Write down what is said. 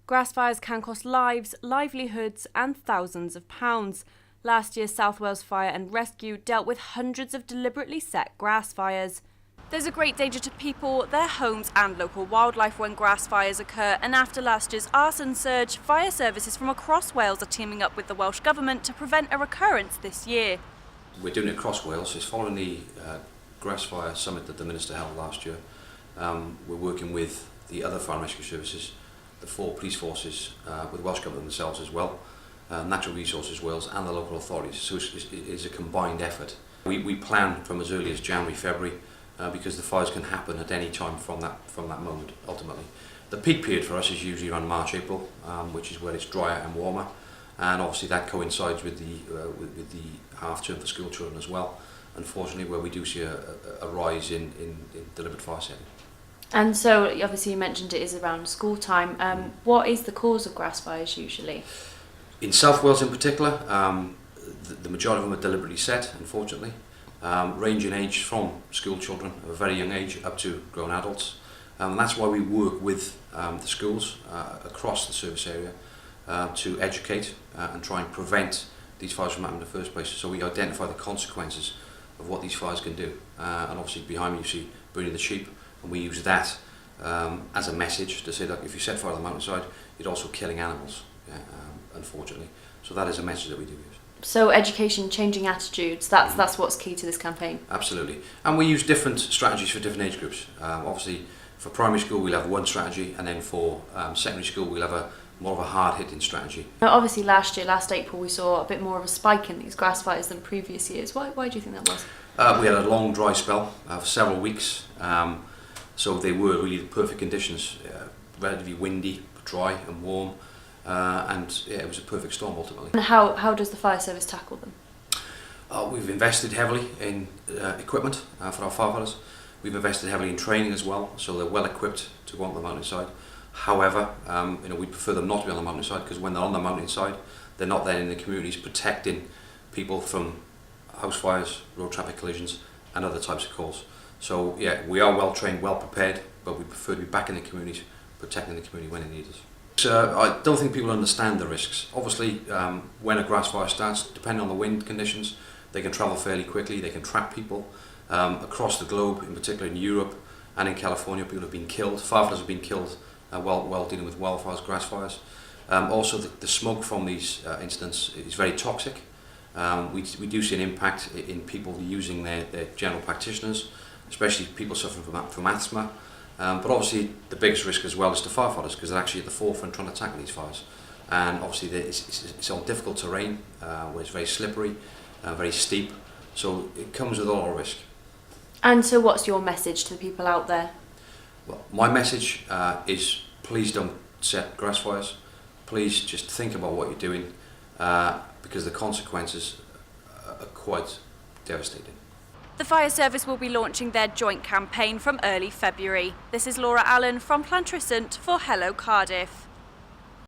Grassfires can cost lives, livelihoods and thousands of pounds. Last year's South Wales Fire and Rescue dealt with hundreds of deliberately set grass fires. There's a great danger to people, their homes and local wildlife when grass fires occur, and after last year's arson surge, fire services from across Wales are teaming up with the Welsh Government to prevent a recurrence this year. We're doing it across Wales. It's following the grass fire summit that the Minister held last year. We're working with the other fire and rescue services, the 4 police forces, with the Welsh Government themselves as well, Natural Resources Wales and the local authorities. So it's a combined effort. We plan from as early as January, February, because the fires can happen at any time from that moment, ultimately. The peak period for us is usually around March, April, which is where it's drier and warmer, and obviously that coincides with the half-term for school children as well, unfortunately, where we do see a rise in deliberate fire setting. And so, obviously you mentioned it is around school time. What is the cause of grass fires usually? In South Wales in particular, the majority of them are deliberately set, unfortunately. Range in age from school children of a very young age up to grown adults, and that's why we work with the schools across the service area to educate and try and prevent these fires from happening in the first place. So we identify the consequences of what these fires can do, and obviously behind me you see burning the sheep, and we use that as a message to say that if you set fire on the mountainside, you're also killing animals, unfortunately. So that is a message that we do use. So education, changing attitudes, that's what's key to this campaign? Absolutely. And we use different strategies for different age groups. Obviously for primary school we'll have one strategy, and then for secondary school we'll have more of a hard-hitting strategy. Now, obviously last April, we saw a bit more of a spike in these grass fires than previous years. Why do you think that was? We had a long dry spell for several weeks, so they were really the perfect conditions, relatively windy, dry and warm. And yeah, it was a perfect storm ultimately. And how does the fire service tackle them? We've invested heavily in equipment for our firefighters. We've invested heavily in training as well, so they're well equipped to go on the mountainside. However, we prefer them not to be on the mountainside, because when they're on the mountainside, they're not then in the communities protecting people from house fires, road traffic collisions, and other types of calls. So yeah, we are well trained, well prepared, but we prefer to be back in the communities, protecting the community when it needs us. I don't think people understand the risks. Obviously, when a grass fire starts, depending on the wind conditions, they can travel fairly quickly, they can trap people. Across the globe, in particular in Europe and in California, people have been killed. Firefighters have been killed while dealing with wildfires, grass fires. Also, the smoke from these incidents is very toxic. We do see an impact in people using their general practitioners, especially people suffering from asthma. But obviously the biggest risk as well is to firefighters, because they're actually at the forefront trying to tackle these fires. And obviously it's on difficult terrain, where it's very slippery, very steep, so it comes with a lot of risk. And so what's your message to the people out there? Well, my message is please don't set grass fires. Please just think about what you're doing, because the consequences are quite devastating. The fire service will be launching their joint campaign from early February. This is Laura Allen from Llantrisant for Hello Cardiff.